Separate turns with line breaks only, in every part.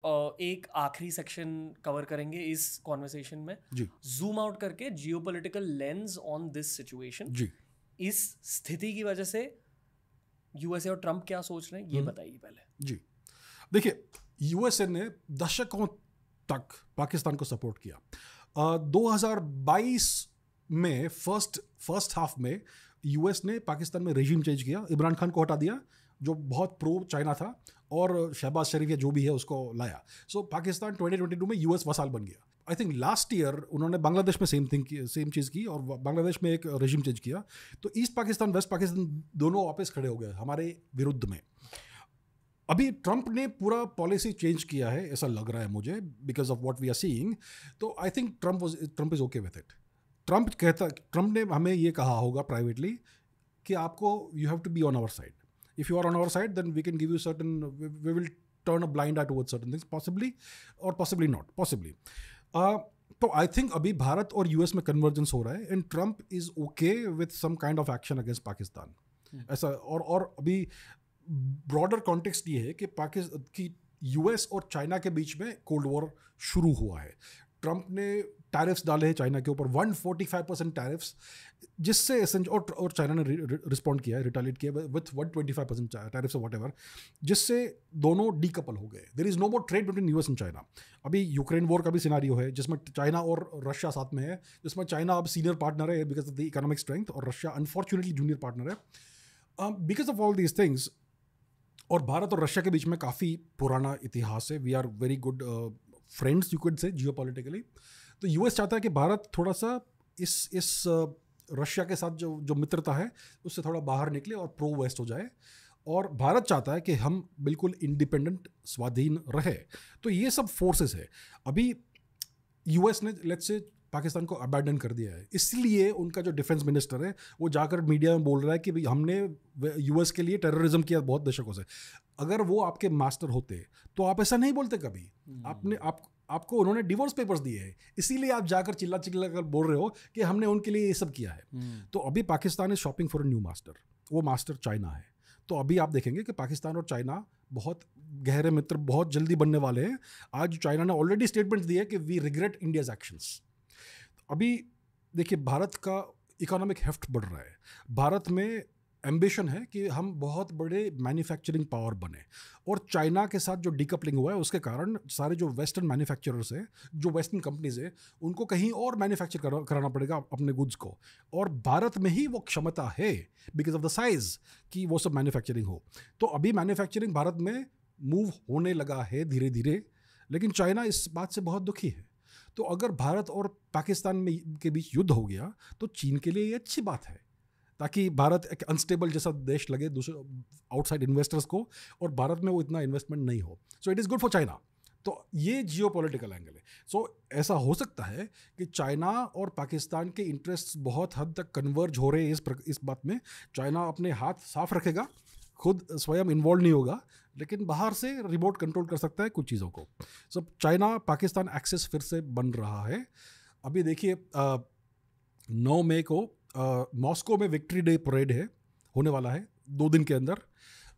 एक आखिरी section cover करेंगे इस कॉन्वर्सेशन में,
जी
जूम आउट करके geopolitical lens on this situation.
जी
इस स्थिति की वजह से यूएसए और ट्रम्प क्या सोच रहे हैं ये बताइए पहले।
जी। देखिए, यूएसए ने दशकों तक पाकिस्तान को सपोर्ट किया। 2022 में फर्स्ट हाफ में यूएस ने पाकिस्तान में रेजिम चेंज किया, इमरान खान को हटा दिया जो बहुत प्रो चाइना था, और शहबाज शरीफ या जो भी है उसको लाया। सो पाकिस्तान 2022 में यूएस वसाल बन गया। आई थिंक लास्ट ईयर उन्होंने बांग्लादेश में सेम चीज़ की और बांग्लादेश में एक रेजिम चेंज किया। तो ईस्ट पाकिस्तान वेस्ट पाकिस्तान दोनों वापस खड़े हो गए हमारे विरुद्ध में। अभी ट्रंप ने पूरा पॉलिसी चेंज किया है ऐसा लग रहा है मुझे, because of what we are seeing. तो I think Trump is okay with it. Trump ने हमें ये कहा होगा प्राइवेटली कि आपको you have to be on our side. If you are on our side then we can give you certain, we will turn a blind eye towards certain things, possibly और possibly not possibly. तो I think अभी भारत और US में convergence हो रहा है and Trump is okay with some kind of action against Pakistan ऐसा। और अभी ब्रॉडर कॉन्टेक्स्ट ये है कि यूएस और चाइना के बीच में कोल्ड वॉर शुरू हुआ है। ट्रंप ने टैरिफ्स डाले हैं चाइना के ऊपर 145% टैरिफ्स, जिससे और चाइना ने रिस्पॉन्ड किया है, रिटालिएट किया विथ 125% टैरिफ्स और व्हाटएवर, जिससे दोनों डीकपल हो गए। There is no more trade between US and China. अभी यूक्रेन वॉर का भी सिनारियो है जिसमें चाइना और रशिया साथ में है, जिसमें चाइना अब सीनियर पार्टनर है because of the economic strength, और रशिया अनफॉर्चुनेटली जूनियर पार्टनर है because of all these things. और भारत और रशिया के बीच में काफ़ी पुराना इतिहास है। We are very good friends you could say geopolitically. तो यूएस चाहता है कि भारत थोड़ा सा इस रशिया के साथ जो मित्रता है उससे थोड़ा बाहर निकले और प्रो वेस्ट हो जाए, और भारत चाहता है कि हम बिल्कुल इंडिपेंडेंट स्वाधीन रहे। तो ये सब फोर्सेस है। अभी यूएस ने लेट्स से पाकिस्तान को अबैंडन कर दिया है, इसलिए उनका जो डिफेंस मिनिस्टर है वो जाकर मीडिया में बोल रहा है कि भाई हमने यूएस के लिए टेररिज्म किया बहुत दशकों से। अगर वो आपके मास्टर होते तो आप ऐसा नहीं बोलते कभी। आपको उन्होंने डिवोर्स पेपर्स दिए हैं, इसीलिए आप जाकर चिल्ला कर बोल रहे हो कि हमने उनके लिए ये सब किया है। तो अभी Pakistan is shopping for a new master, वो मास्टर चाइना है। तो अभी आप देखेंगे कि पाकिस्तान और चाइना बहुत गहरे मित्र बहुत जल्दी बनने वाले हैं। आज चाइना ने ऑलरेडी स्टेटमेंट दिया है कि वी रिग्रेट इंडियाज एक्शंस। अभी देखिए, भारत का इकोनॉमिक हेफ्ट बढ़ रहा है। भारत में एम्बिशन है कि हम बहुत बड़े मैन्युफैक्चरिंग पावर बने, और चाइना के साथ जो डीकपलिंग हुआ है उसके कारण सारे जो वेस्टर्न मैन्युफैक्चरर्स हैं, जो वेस्टर्न कंपनीज हैं, उनको कहीं और मैन्युफैक्चर कराना पड़ेगा अपने गुड्स को। और भारत में ही वो क्षमता है बिकॉज ऑफ द साइज कि वो सब मैन्युफैक्चरिंग हो। तो अभी मैन्युफैक्चरिंग भारत में मूव होने लगा है धीरे धीरे, लेकिन चाइना इस बात से बहुत दुखी है। तो अगर भारत और पाकिस्तान में के बीच युद्ध हो गया तो चीन के लिए ये अच्छी बात है, ताकि भारत एक अनस्टेबल जैसा देश लगे दूसरे आउटसाइड इन्वेस्टर्स को, और भारत में वो इतना इन्वेस्टमेंट नहीं हो। So it is good for China. तो ये जियोपॉलिटिकल एंगल है। सो ऐसा हो सकता है कि चाइना और पाकिस्तान के इंटरेस्ट बहुत हद तक कन्वर्ज हो रहे हैं इस बात में। चाइना अपने हाथ साफ रखेगा, खुद स्वयं इन्वॉल्व नहीं होगा, लेकिन बाहर से रिमोट कंट्रोल कर सकता है कुछ चीज़ों को। सो चाइना पाकिस्तान एक्सेस फिर से बन रहा है। अभी देखिए 9 मई को मॉस्को में विक्ट्री डे परेड है, होने वाला है 2 दिन के अंदर,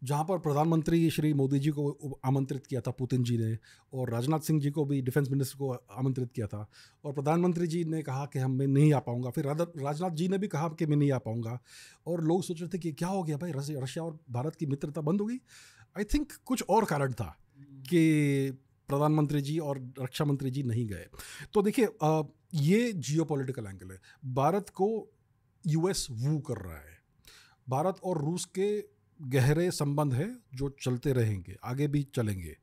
जहाँ पर प्रधानमंत्री श्री मोदी जी को आमंत्रित किया था पुतिन जी ने, और राजनाथ सिंह जी को भी डिफेंस मिनिस्टर को आमंत्रित किया था। और प्रधानमंत्री जी ने कहा कि मैं नहीं आ पाऊँगा, फिर राजनाथ जी ने भी कहा कि मैं नहीं आ पाऊँगा। और लोग सोच रहे थे कि क्या हो गया भाई, रशिया और भारत की मित्रता बंद हो गई। आई थिंक कुछ और कारण था कि प्रधानमंत्री जी और रक्षा मंत्री जी नहीं गए। तो देखिए ये जियोपॉलिटिकल एंगल है। भारत को यूएस वू कर रहा है। भारत और रूस के गहरे संबंध है जो चलते रहेंगे, आगे भी चलेंगे।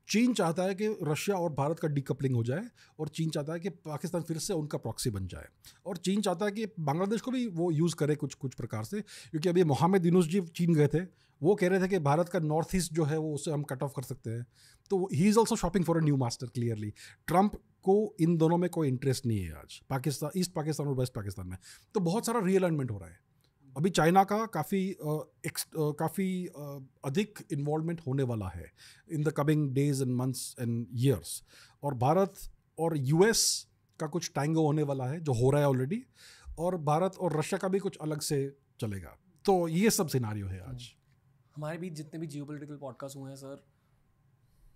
चीन चाहता है कि रशिया और भारत का डीकपलिंग हो जाए, और चीन चाहता है कि पाकिस्तान फिर से उनका प्रॉक्सी बन जाए, और चीन चाहता है कि बांग्लादेश को भी वो यूज़ करे कुछ प्रकार से। क्योंकि अभी मोहम्मद यूनुस जी चीन गए थे, वो कह रहे थे कि भारत का नॉर्थ ईस्ट जो है वो उसे हम कट ऑफ कर सकते हैं। तो he is also shopping for a new master clearly. Trump को इन दोनों में कोई इंटरेस्ट नहीं है आज, पाकिस्तान, ईस्ट पाकिस्तान और वेस्ट पाकिस्तान में। तो बहुत सारा रीअलाइनमेंट हो रहा है। अभी चाइना का काफ़ी अधिक इन्वॉल्वमेंट होने वाला है in the coming days and months and years. और भारत और यूएस का कुछ टैंगो होने वाला है जो हो रहा है ऑलरेडी, और भारत और रशिया का भी कुछ अलग से चलेगा। तो ये सब सिनारियो है आज।
हमारे बीच जितने भी जियोपॉलिटिकल पॉडकास्ट हुए हैं सर,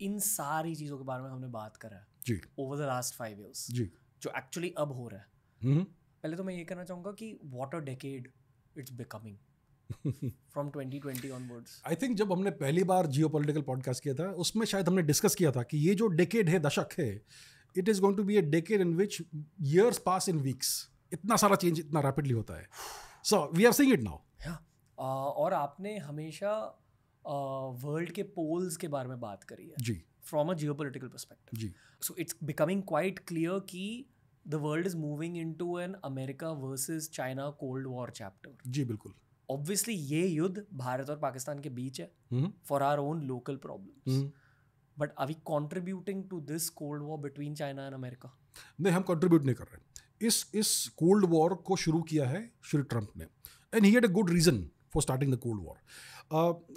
इन सारी चीज़ों के बारे में हमने बात करा है
जी
ओवर द लास्ट 5 years,
जी
जो एक्चुअली अब हो रहा है.
हम्म
पहले तो मैं ये कहना चाहूँगा कि what a decade it's becoming from 2020 onwards.
I think जब हमने पहली बार जियोपॉलिटिकल पॉडकास्ट किया था उसमें शायद हमने डिस्कस किया था कि ये जो डेकेड है, दशक है, it is going to be a decade in which years pass in weeks. इतना सारा चेंज इतना रैपिडली होता है. So we are seeing it now.
और आपने हमेशा वर्ल्ड के पोल्स के बारे में बात करी है
जी
फ्रॉम अ जियोपॉलिटिकल पर्सपेक्टिव.
जी
so it's becoming quite clear कि the world is moving into an America versus China cold war chapter.
जी बिल्कुल.
ऑब्वियसली ये युद्ध भारत और पाकिस्तान के बीच है for our own local problems. But are we contributing to this cold war between China and America?
नहीं, हम कंट्रीब्यूट नहीं कर रहे. इस कोल्ड वॉर को शुरू किया है श्री ट्रम्प ने, and he had a good reason for starting the cold war.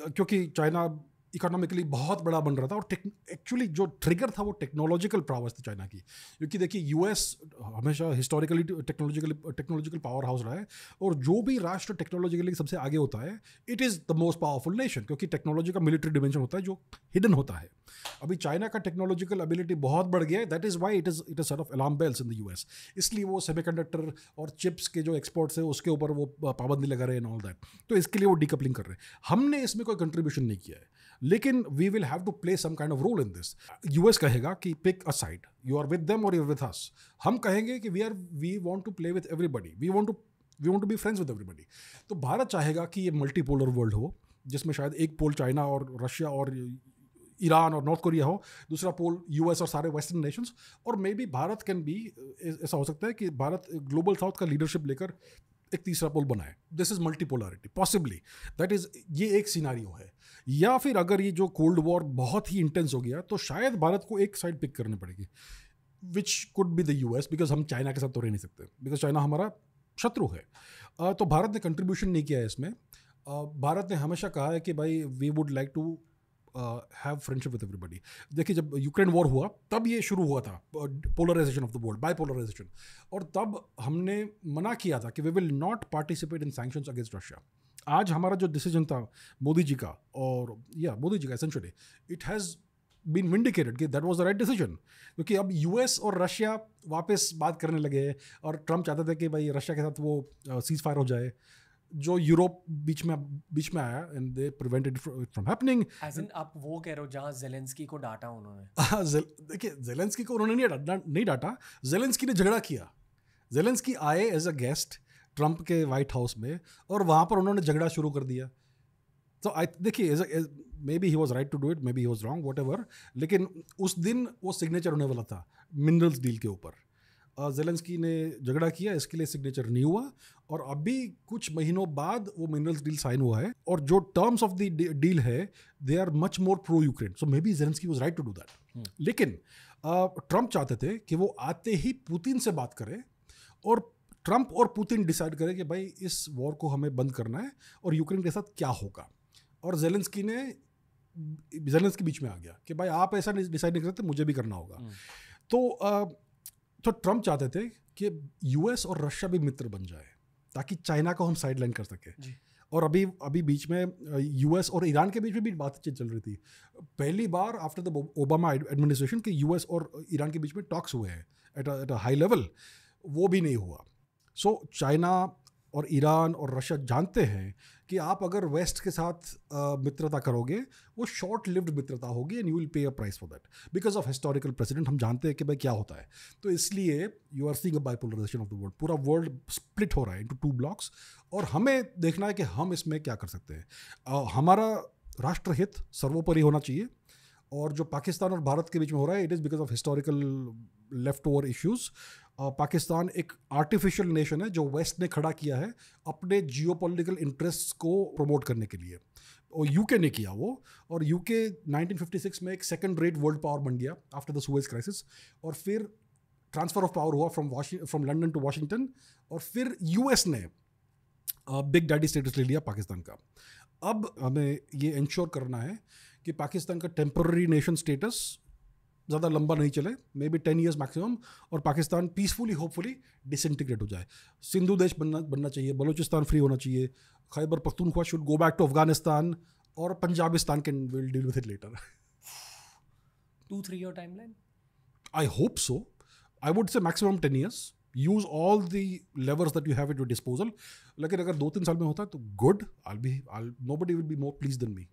क्योंकि चाइना इकोनॉमिकली बहुत बड़ा बन रहा था और एक्चुअली जो ट्रिगर था वो टेक्नोलॉजिकल प्रावस थी चाइना की. क्योंकि देखिए यूएस हमेशा हिस्टोरिकली टेक्नोलॉजिकल पावर हाउस रहा है, और जो भी राष्ट्र टेक्नोलॉजिकली सबसे आगे होता है it is the most powerful nation, क्योंकि टेक्नोलॉजी का मिलिट्री डिमेंशन होता है जो हिडन होता है. अभी चाइना का टेक्नोलॉजिकल एबिलिटी बहुत बढ़ गया है. That is why it is sort of alarm bells in the US. इसलिए वो सेमीकंडक्टर और चिप्स के जो एक्सपोर्ट्स है उसके ऊपर वो पाबंदी लगा रहे हैं एंड ऑल दैट. तो इसके लिए वो डीकपलिंग कर रहे हैं. हमने इसमें कोई कंट्रीब्यूशन नहीं किया है, लेकिन we will have to play some kind of role in this. US कहेगा कि pick a side, you are with them और यू आर विद अस. हम कहेंगे कि we want to play with everybody, we want to be friends with everybody. तो भारत चाहेगा कि ये मल्टीपोलर वर्ल्ड हो, जिसमें शायद एक पोल चाइना और रशिया और ईरान और नॉर्थ कोरिया हो, दूसरा पोल यूएस और सारे वेस्टर्न नेशंस, और maybe Bharat can be, ऐसा हो सकता है कि भारत ग्लोबल साउथ का लीडरशिप लेकर एक तीसरा पोल बनाए. This is multipolarity possibly. That is, ये एक सिनारियो है. या फिर अगर ये जो कोल्ड वॉर बहुत ही इंटेंस हो गया तो शायद भारत को एक साइड पिक करनी पड़ेगी, which could be the US, because हम चाइना के साथ तो रह नहीं सकते, बिकॉज चाइना हमारा शत्रु है. तो भारत ने कंट्रीब्यूशन नहीं किया है इसमें. भारत ने हमेशा कहा है कि भाई we would like to have friendship with everybody. देखिए जब यूक्रेन वॉर हुआ तब ये शुरू हुआ था, polarisation of the world, bipolarisation, और तब हमने मना किया था कि we will not participate in sanctions against Russia. आज हमारा जो डिसीजन था मोदी जी का, और मोदी जी का essentially, it has been vindicated कि that was the right decision. क्योंकि अब यूएस और रशिया वापस बात करने लगे, और ट्रम्प चाहते थे कि भाई रशिया के साथ वो सीज फायर हो जाए, जो यूरोप बीच में आया, and they prevented it from happening.
As in आप वो कह रहे हो जहाँ जेलेंस्की को डांटा उन्होंने?
देखिए जेलेंस्की को उन्होंने नहीं डांटा, जेलेंस्की ने झगड़ा किया. जेलेंस्की आए एज अ गेस्ट ट्रम्प के वाइट हाउस में, और वहाँ पर उन्होंने झगड़ा शुरू कर दिया. तो देखिए maybe he was right to do it, maybe he was wrong, whatever, लेकिन उस दिन वो सिग्नेचर होने वाला था मिनरल्स डील के ऊपर. जेलेंस्की ने झगड़ा किया, इसके लिए सिग्नेचर नहीं हुआ, और अभी कुछ महीनों बाद वो मिनरल्स डील साइन हुआ है, और जो टर्म्स ऑफ द डील है they are much more pro Ukraine. So maybe Zelensky was right to do that. लेकिन ट्रम्प चाहते थे कि वो आते ही पुतिन से बात करें, और ट्रम्प और पुतिन डिसाइड करें कि भाई इस वॉर को हमें बंद करना है और यूक्रेन के साथ क्या होगा. और जेलेंस्की बीच में आ गया कि भाई आप ऐसा डिसाइड नहीं करते, मुझे भी करना होगा. तो ट्रम्प चाहते थे कि यूएस और रशिया भी मित्र बन जाए, ताकि चाइना को हम साइडलाइन कर सके. और अभी बीच में यूएस और ईरान के बीच में भी बातचीत चल रही थी. पहली बार आफ्टर द ओबामा एडमिनिस्ट्रेशन कि यूएस और ईरान के बीच में टॉक्स हुए हैं एट अ हाई लेवल, वो भी नहीं हुआ. सो चाइना और ईरान और रशिया जानते हैं कि आप अगर वेस्ट के साथ मित्रता करोगे वो शॉर्ट लिव्ड मित्रता होगी, and you will pay a price for that because of historical president. हम जानते हैं कि भाई क्या होता है. तो इसलिए you are seeing a bipolarization of the world. पूरा वर्ल्ड स्प्लिट हो रहा है इनटू 2 ब्लॉक्स, और हमें देखना है कि हम इसमें क्या कर सकते हैं. हमारा राष्ट्रहित सर्वोपरि होना चाहिए, और जो पाकिस्तान और भारत के बीच में हो रहा है it is because of historical left over issues. Pakistan एक आर्टिफिशियल नेशन है जो वेस्ट ने खड़ा किया है अपने जियोपॉलिटिकल इंटरेस्ट्स को प्रमोट करने के लिए, और यूके ने किया वो. और यूके 1956 में एक सेकंड रेट वर्ल्ड पावर बन गया आफ्टर द सुएज क्राइसिस, और फिर ट्रांसफर ऑफ पावर हुआ फ्रॉम लंदन टू वाशिंगटन, और फिर यूएस ने बिग डैडी स्टेटस ले लिया पाकिस्तान का. अब हमें ये इंश्योर करना है कि पाकिस्तान का टेम्पररी नेशन स्टेटस ज़्यादा लंबा नहीं चले, मे बी 10 years मैक्सिमम, और पाकिस्तान पीसफुली होपफुली डिसइंटीग्रेट हो जाए. सिंधु देश बनना चाहिए, बलूचिस्तान फ्री होना चाहिए, Khyber Pakhtunkhwa should go back to Afghanistan, और Punjabistan can will deal with it later.
2-3 year timeline?
I hope so. I would say maximum 10 years. Use all the levers that you have at your disposal. लेकिन अगर 2-3 साल में होता है तो good. Nobody will be more pleased than me.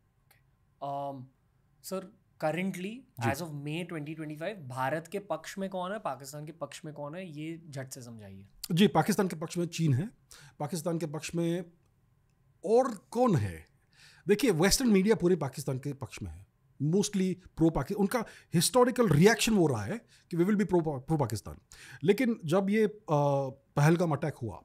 Sir, currently as of May 2025 Bharat के पक्ष में कौन है, पाकिस्तान के पक्ष में कौन है, ये झट से समझाइए.
जी, पाकिस्तान के पक्ष में चीन है. पाकिस्तान के पक्ष में और कौन है? देखिए, वेस्टर्न मीडिया पूरे पाकिस्तान के पक्ष में है. Mostly pro Pakistan. उनका हिस्टोरिकल रिएक्शन वो रहा है कि we will be pro Pakistan. लेकिन जब ये पहलगाम अटैक हुआ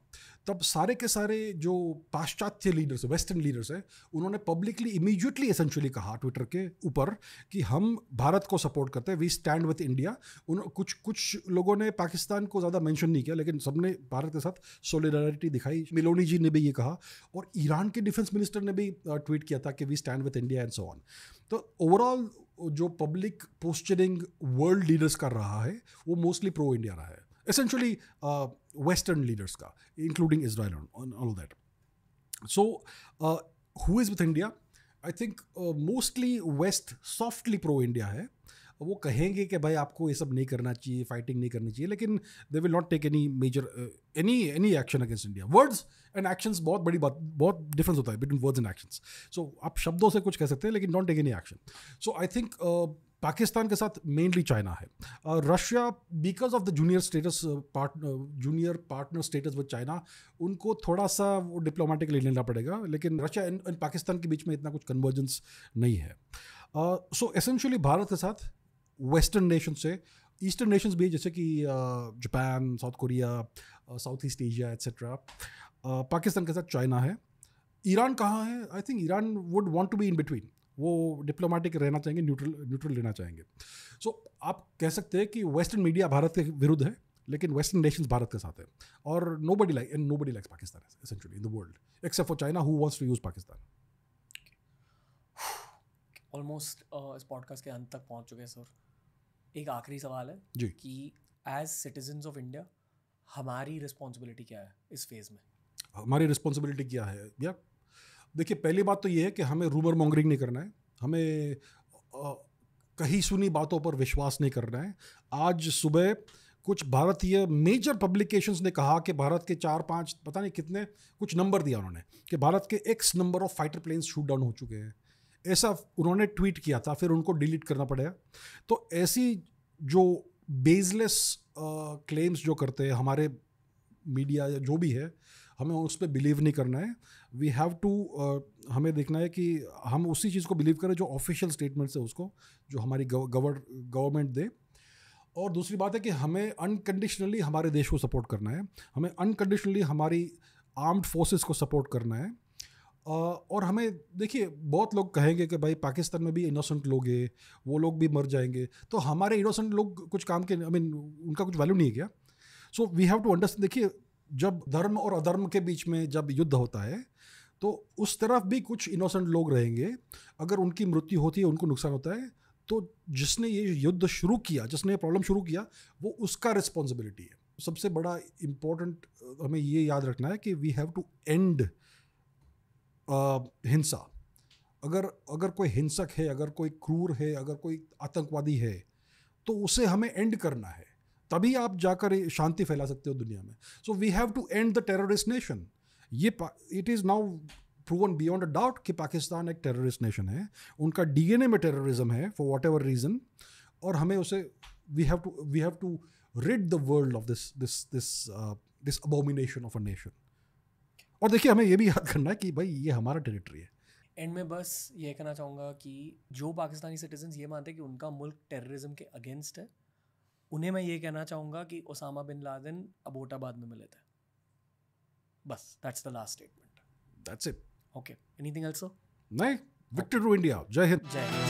तब सारे के सारे जो पाश्चात्य लीडर्स है, वेस्टर्न लीडर्स है, उन्होंने पब्लिकली इमीडिएटली एसेंशियली कहा ट्विटर के ऊपर कि हम भारत को सपोर्ट करते हैं, वी स्टैंड विद इंडिया. कुछ लोगों ने पाकिस्तान को ज़्यादा मेंशन नहीं किया, लेकिन सबने भारत के साथ सोलिडारिटी दिखाई. मेलोनी जी ने भी ये कहा और ईरान के डिफेंस मिनिस्टर ने भी ट्वीट किया था कि we stand with India and so on. तो ओवरऑल जो पब्लिक पोस्चरिंग वर्ल्ड लीडर्स कर रहा है वो मोस्टली प्रो इंडिया रहा है. Essentially, Western leaders ka, including Israel and all of that. So, who is with India? I think mostly West softly pro-India है. वो कहेंगे कि भाई आपको ये सब नहीं करना चाहिए, फाइटिंग नहीं करनी चाहिए, लेकिन they will not take any major any action against India. Words and actions बहुत बड़ी बात, बहुत difference होता है between words and actions. So आप शब्दों से कुछ कह सकते हैं लेकिन don't take any action. So I think Pakistan के साथ मेनली चाइना है. Russia because of the junior partner status with China, उनको थोड़ा सा वो डिप्लोमेटिकली लेना पड़ेगा, लेकिन रशिया एंड पाकिस्तान के बीच में इतना कुछ कन्वर्जेंस नहीं है. सो एसेंशियली भारत के साथ वेस्टर्न नेशन से ईस्टर्न नेशंस भी, जैसे कि Japan, South Korea, South East Asia etcetera. Pakistan के साथ चाइना है. ईरान कहाँ है? I think Iran would want to be in between. वो डिप्लोमेटिक रहना चाहेंगे, न्यूट्रल रहना चाहेंगे. सो आप कह सकते हैं कि वेस्टर्न मीडिया भारत के विरुद्ध है, लेकिन वेस्टर्न नेशंस भारत के साथ है. और nobody likes Pakistan essentially in the world except for China who wants to use Pakistan.
Almost इस पॉडकास्ट के अंत तक पहुंच चुके हैं सर. एक आखिरी सवाल है
जी
कि एज सिटीजन्स ऑफ इंडिया हमारी रिस्पॉन्सिबिलिटी क्या है इस फेज में?
हमारी रिस्पॉन्सिबिलिटी क्या है? या देखिए, पहली बात तो ये है कि हमें रूमर मॉन्गरिंग नहीं करना है, हमें कहीं सुनी बातों पर विश्वास नहीं करना है. आज सुबह कुछ भारतीय मेजर पब्लिकेशंस ने कहा कि भारत के 4-5 पता नहीं कितने कुछ नंबर दिया उन्होंने कि भारत के X number of fighter planes shoot down हो चुके हैं. ऐसा उन्होंने ट्वीट किया था, फिर उनको डिलीट करना पड़ेगा. तो ऐसी जो बेसलेस क्लेम्स जो करते हैं हमारे मीडिया या जो भी है, हमें उस पर बिलीव नहीं करना है. वी हैव टू हमें देखना है कि हम उसी चीज़ को बिलीव करें जो ऑफिशियल स्टेटमेंट्स है, उसको जो हमारी गवर्नमेंट दे. और दूसरी बात है कि हमें अनकंडीशनली हमारे देश को सपोर्ट करना है, हमें अनकंडीशनली हमारी आर्म्ड फोर्सेस को सपोर्ट करना है. और हमें देखिए, बहुत लोग कहेंगे कि भाई पाकिस्तान में भी इनोसेंट लोग हैं, वो लोग भी मर जाएंगे, तो हमारे इनोसेंट लोग कुछ काम के, उनका कुछ वैल्यू नहीं है क्या? So we have to understand. देखिए, जब धर्म और अधर्म के बीच में जब युद्ध होता है तो उस तरफ भी कुछ इनोसेंट लोग रहेंगे. अगर उनकी मृत्यु होती है, उनको नुकसान होता है, तो जिसने ये युद्ध शुरू किया, जिसने ये प्रॉब्लम शुरू किया, वो उसका रिस्पॉन्सिबिलिटी है. सबसे बड़ा इम्पोर्टेंट हमें ये याद रखना है कि वी हैव टू एंड हिंसा. अगर कोई हिंसक है, अगर कोई क्रूर है, अगर कोई आतंकवादी है, तो उसे हमें एंड करना है. तभी आप जाकर शांति फैला सकते हो दुनिया में. So we have to end the terrorist nation. ये it is now proven beyond a doubt कि पाकिस्तान एक टेररिस्ट नेशन है. उनका डीएनए में टेररिज्म है फॉर वॉट एवर रीज़न, और हमें उसे we have to rid the world of this abomination of a nation. और देखिए, हमें ये भी याद करना है कि भाई ये हमारा टेरिटरी है.
एंड में बस ये कहना चाहूँगा कि जो पाकिस्तानी सिटीजन्स ये मानते हैं कि उनका मुल्क टेररिज्म के अगेंस्ट है, उन्हें मैं ये कहना चाहूँगा कि ओसामा बिन लादेन अबोटाबाद में मिले थे. बस that's the last statement.
That's it.
Okay, anything else?
नहीं. Victory to India. जय हिंद.
जय हिंद.